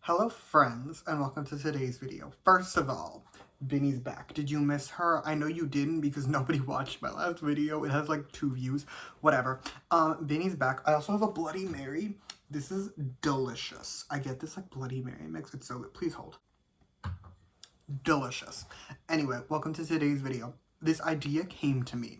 Hello friends, and welcome to today's video. First of all, Binny's back. Did you miss her? I know you didn't because nobody watched my last video. It has like 2 views. Whatever. Binny's back. I also have a Bloody Mary. This is delicious. I get this like Bloody Mary mix. It's so good. Please hold. Delicious. Anyway, welcome to today's video. This idea came to me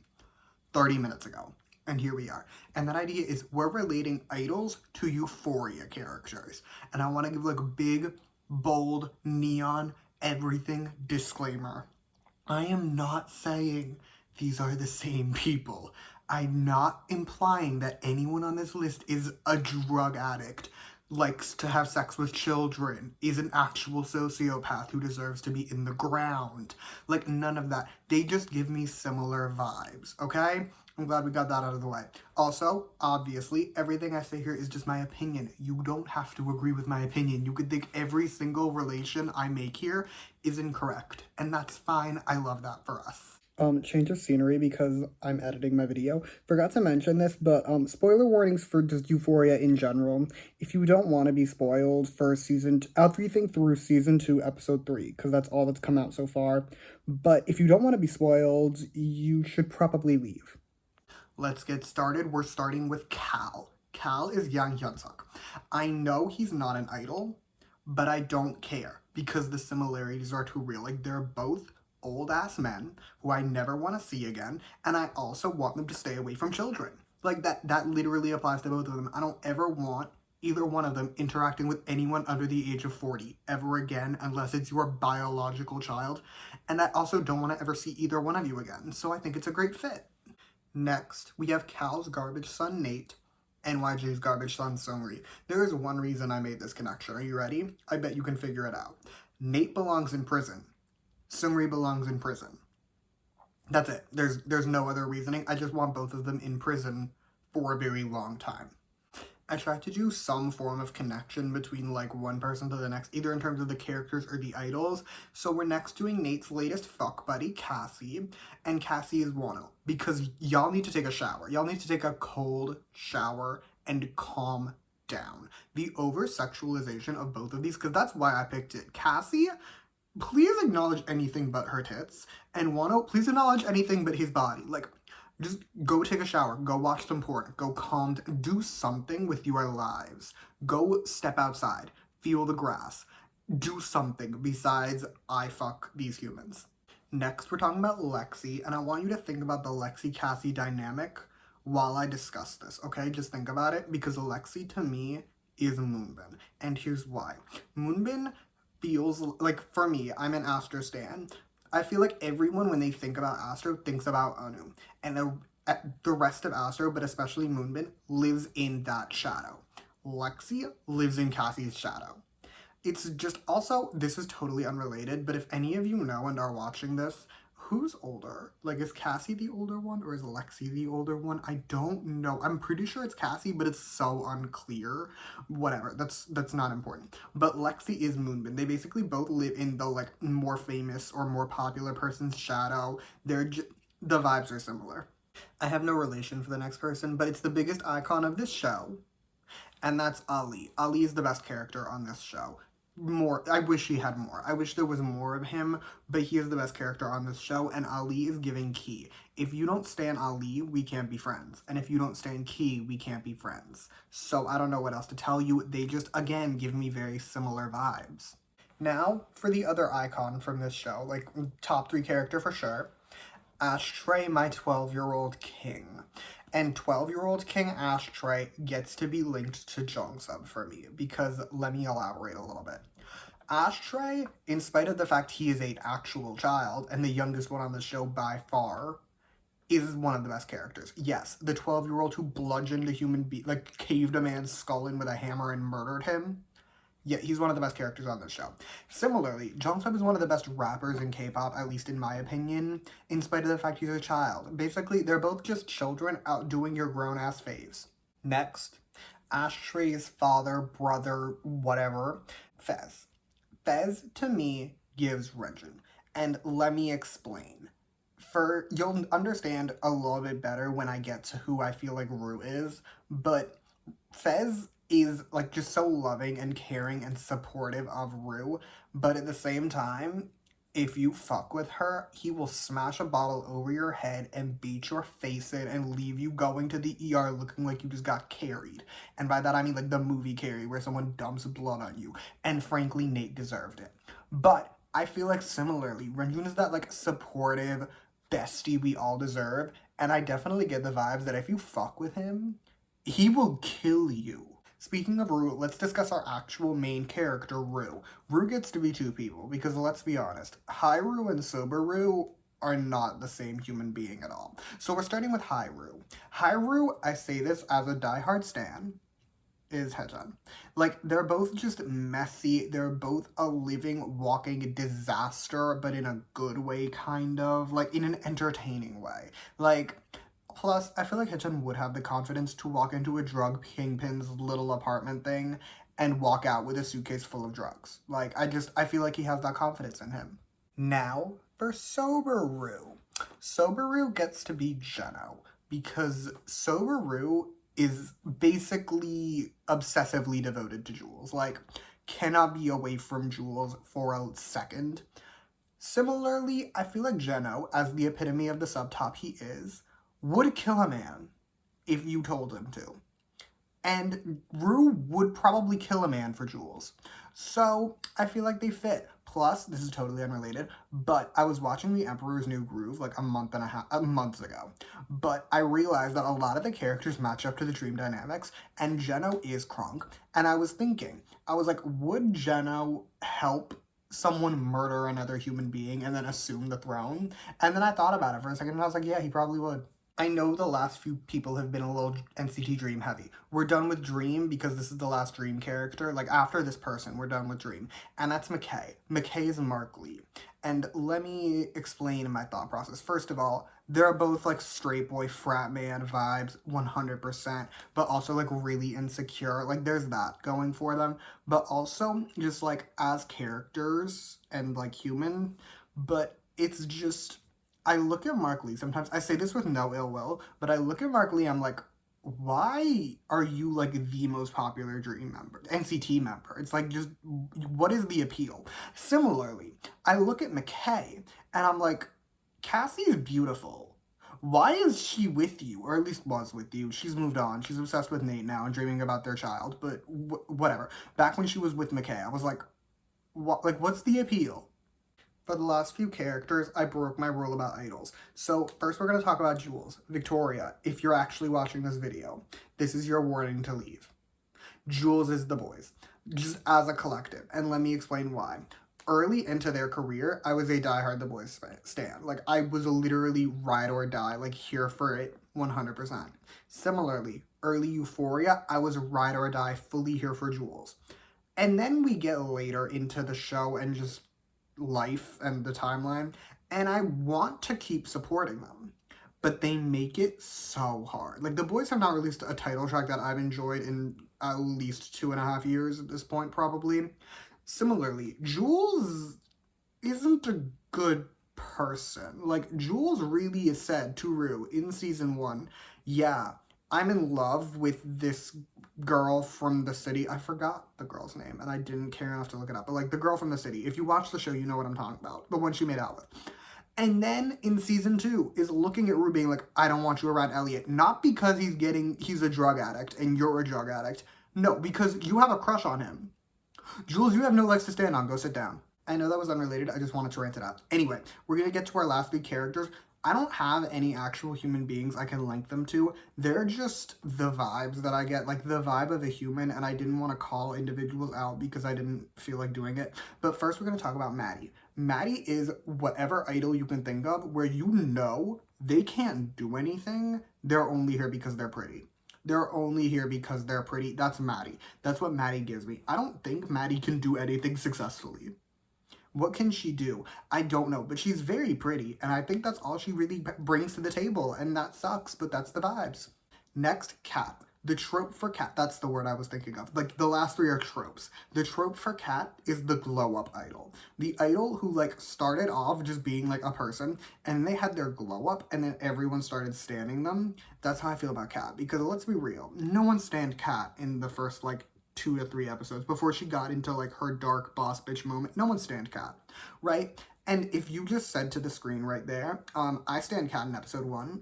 30 minutes ago. And here we are. And that idea is we're relating idols to Euphoria characters. And I want to give like a big, bold, neon, everything disclaimer. I am not saying these are the same people. I'm not implying that anyone on this list is a drug addict, likes to have sex with children, is an actual sociopath who deserves to be in the ground. Like, none of that. They just give me similar vibes, okay? I'm glad we got that out of the way. Also, obviously, everything I say here is just my opinion. You don't have to agree with my opinion. You could think every single relation I make here is incorrect. And that's fine. I love that for us. Change of scenery because I'm editing my video. Forgot to mention this, but spoiler warnings for just Euphoria in general. If you don't want to be spoiled for everything through season 2, episode 3, because that's all that's come out so far. But if you don't want to be spoiled, you should probably leave. Let's get started. We're starting with Cal. Cal is Yang Hyun-suk. I know he's not an idol, but I don't care because the similarities are too real. Like, they're both old-ass men who I never want to see again, and I also want them to stay away from children. Like, that literally applies to both of them. I don't ever want either one of them interacting with anyone under the age of 40 ever again, unless it's your biological child. And I also don't want to ever see either one of you again, so I think it's a great fit. Next, we have Cal's garbage son, Nate, and YJ's garbage son, Seungri. There is one reason I made this connection. Are you ready? I bet you can figure it out. Nate belongs in prison. Seungri belongs in prison. That's it. There's no other reasoning. I just want both of them in prison for a very long time. I tried to do some form of connection between like one person to the next, either in terms of the characters or the idols. So we're next doing Nate's latest fuck buddy, Cassie, and Cassie is Wano, because y'all need to take a shower. Y'all need to take a cold shower and calm down. The over-sexualization of both of these, because that's why I picked it. Cassie, please acknowledge anything but her tits, and Wano, please acknowledge anything but his body. Like, just go take a shower, go watch some porn, go do something with your lives. Go step outside, feel the grass, do something besides I fuck these humans. Next, we're talking about Lexi, and I want you to think about the Lexi-Cassie dynamic while I discuss this, okay? Just think about it, because Lexi, to me, is Moonbin, and here's why. Moonbin feels, like, for me, I'm an Astro stan. I feel like everyone, when they think about Astro, thinks about Anu. And the rest of Astro, but especially Moonbin, lives in that shadow. Lexi lives in Cassie's shadow. It's just, also, this is totally unrelated, but if any of you know and are watching this, who's older? Like, is Cassie the older one or is Lexi the older one? I don't know. I'm pretty sure it's Cassie, but it's so unclear. Whatever, that's not important. But Lexi is Moonbin. They basically both live in the, like, more famous or more popular person's shadow. The vibes are similar. I have no relation for the next person, but it's the biggest icon of this show, and that's Ali. Ali is the best character on this show. I wish he had more. I wish there was more of him, but he is the best character on this show, and Ali is giving Key. If you don't stan Ali, we can't be friends. And if you don't stan Key, we can't be friends. So I don't know what else to tell you. They just, again, give me very similar vibes. Now, for the other icon from this show, like, top 3 character for sure. Ashtray, my 12-year-old king. And 12-year-old King Ashtray gets to be linked to Jungsub for me, because let me elaborate a little bit. Ashtray, in spite of the fact he is an actual child, and the youngest one on the show by far, is one of the best characters. Yes, the 12-year-old who bludgeoned a human being, like, caved a man's skull in with a hammer and murdered him. Yeah, he's one of the best characters on this show. Similarly, Jungsub is one of the best rappers in K-pop, at least in my opinion, in spite of the fact he's a child. Basically, they're both just children outdoing your grown-ass faves. Next, Ashtray's father, brother, whatever, Fez. Fez, to me, gives Renjin. And let me explain. You'll understand a little bit better when I get to who I feel like Rue is, but Fez is like just so loving and caring and supportive of Rue, but at the same time, if you fuck with her, he will smash a bottle over your head and beat your face in and leave you going to the ER looking like you just got carried. And by that I mean like the movie Carrie, where someone dumps blood on you. And frankly, Nate deserved it. But I feel like similarly, Renjun is that like supportive bestie we all deserve. And I definitely get the vibes that if you fuck with him, he will kill you. Speaking of Rue, let's discuss our actual main character, Rue. Rue gets to be two people, because let's be honest, High Rue and Sober Rue are not the same human being at all. So we're starting with High Rue. High Rue, I say this as a diehard stan, is Hechan. Like, they're both just messy. They're both a living, walking disaster, but in a good way, kind of. Like, in an entertaining way. Like, plus, I feel like Hitchin would have the confidence to walk into a drug kingpin's little apartment thing and walk out with a suitcase full of drugs. Like, I feel like he has that confidence in him. Now, for Soberu. Soberu gets to be Jeno, because Soberu is basically obsessively devoted to Jules. Like, cannot be away from Jules for a second. Similarly, I feel like Jeno, as the epitome of the subtop he is, would kill a man if you told him to. And Rue would probably kill a man for Jules. So I feel like they fit. Plus, this is totally unrelated, but I was watching The Emperor's New Groove like a month ago. But I realized that a lot of the characters match up to the dream dynamics, and Jeno is Kronk. And I was thinking, I was like, would Jeno help someone murder another human being and then assume the throne? And then I thought about it for a second and I was like, yeah, he probably would. I know the last few people have been a little NCT Dream heavy. We're done with Dream because this is the last Dream character. Like, after this person, we're done with Dream. And that's McKay. McKay is Mark Lee. And let me explain my thought process. First of all, they're both, like, straight boy, frat man vibes, 100%. But also, like, really insecure. Like, there's that going for them. But also, just, like, as characters and, like, human. But it's just... I look at Mark Lee sometimes, I say this with no ill will, but I look at Mark Lee, I'm like, why are you like the most popular Dream member, NCT member? It's like, just, what is the appeal? Similarly, I look at McKay, and I'm like, Cassie's beautiful. Why is she with you? Or at least was with you. She's moved on. She's obsessed with Nate now and dreaming about their child, but whatever. Back when she was with McKay, I was like, what's the appeal? For the last few characters, I broke my rule about idols. So first we're going to talk about Jules. Victoria, if you're actually watching this video, this is your warning to leave. Jules is the boys, just as a collective, and let me explain why. Early into their career, I was a diehard The Boys stan. Like, I was literally ride or die, like, here for it 100%. Similarly, early Euphoria, I was ride or die, fully here for Jules. And then we get later into the show and just life and the timeline, and I want to keep supporting them, but they make it so hard. Like, the boys have not released a title track that I've enjoyed in at least 2.5 years at this point, probably. Similarly, Jules isn't a good person. Like, Jules really is said to Rue in season 1, yeah, I'm in love with this girl from the city. I forgot the girl's name, and I didn't care enough to look it up. But, like, the girl from the city. If you watch the show, you know what I'm talking about. The one she made out with. And then, in season 2, is looking at Rue being like, I don't want you around Elliot. Not because he's a drug addict, and you're a drug addict. No, because you have a crush on him. Jules, you have no legs to stand on. Go sit down. I know that was unrelated. I just wanted to rant it out. Anyway, we're going to get to our last 3 characters. I don't have any actual human beings I can link them to. They're just the vibes that I get, like the vibe of a human, and I didn't want to call individuals out because I didn't feel like doing it. But first we're going to talk about Maddie. Maddie is whatever idol you can think of where you know they can't do anything. They're only here because they're pretty. They're only here because they're pretty. That's Maddie. That's what Maddie gives me. I don't think Maddie can do anything successfully. What can she do? I don't know, but she's very pretty, and I think that's all she really brings to the table, and that sucks, but that's the vibes. Next, Kat. The trope for Cat, that's the word I was thinking of. Like, the last three are tropes. The trope for Cat is the glow-up idol. The idol who, like, started off just being, like, a person, and they had their glow-up, and then everyone started standing them. That's how I feel about Cat, because let's be real, no one stand Cat in the first, like, 2 to 3 episodes before she got into, like, her dark boss bitch moment. No one stand Cat, right? And if you just said to the screen right there, I stand Cat in episode 1,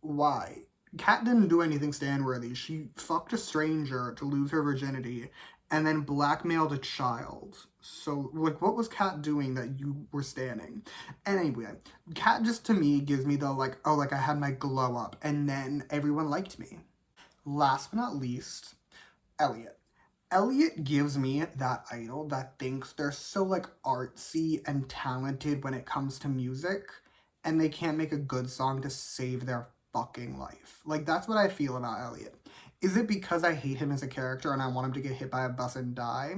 why? Kat didn't do anything stand-worthy. She fucked a stranger to lose her virginity and then blackmailed a child. So, like, what was Kat doing that you were standing? And anyway, Kat just to me gives me the, like, oh, like, I had my glow up and then everyone liked me. Last but not least, Elliot. Elliot gives me that idol that thinks they're so, like, artsy and talented when it comes to music, and they can't make a good song to save their fucking life. Like, that's what I feel about Elliot. Is it because I hate him as a character and I want him to get hit by a bus and die?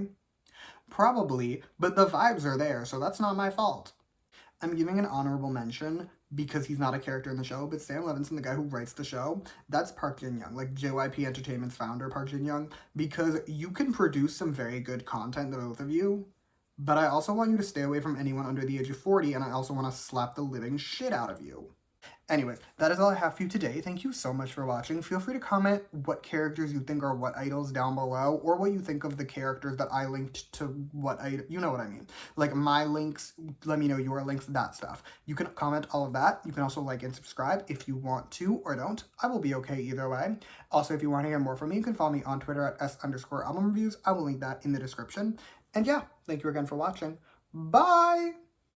Probably, but the vibes are there, so that's not my fault. I'm giving an honorable mention because he's not a character in the show, but Sam Levinson, the guy who writes the show, that's Park Jin-young, like JYP Entertainment's founder, Park Jin-young, because you can produce some very good content, the both of you, but I also want you to stay away from anyone under the age of 40, and I also want to slap the living shit out of you. Anyways, that is all I have for you today. Thank you so much for watching. Feel free to comment what characters you think are what idols down below, or what you think of the characters that I linked to what idol. You know what I mean. Like my links, let me know your links, that stuff. You can comment all of that. You can also like and subscribe if you want to or don't. I will be okay either way. Also, if you want to hear more from me, you can follow me on Twitter at @s_album reviews. I will link that in the description. And yeah, thank you again for watching. Bye!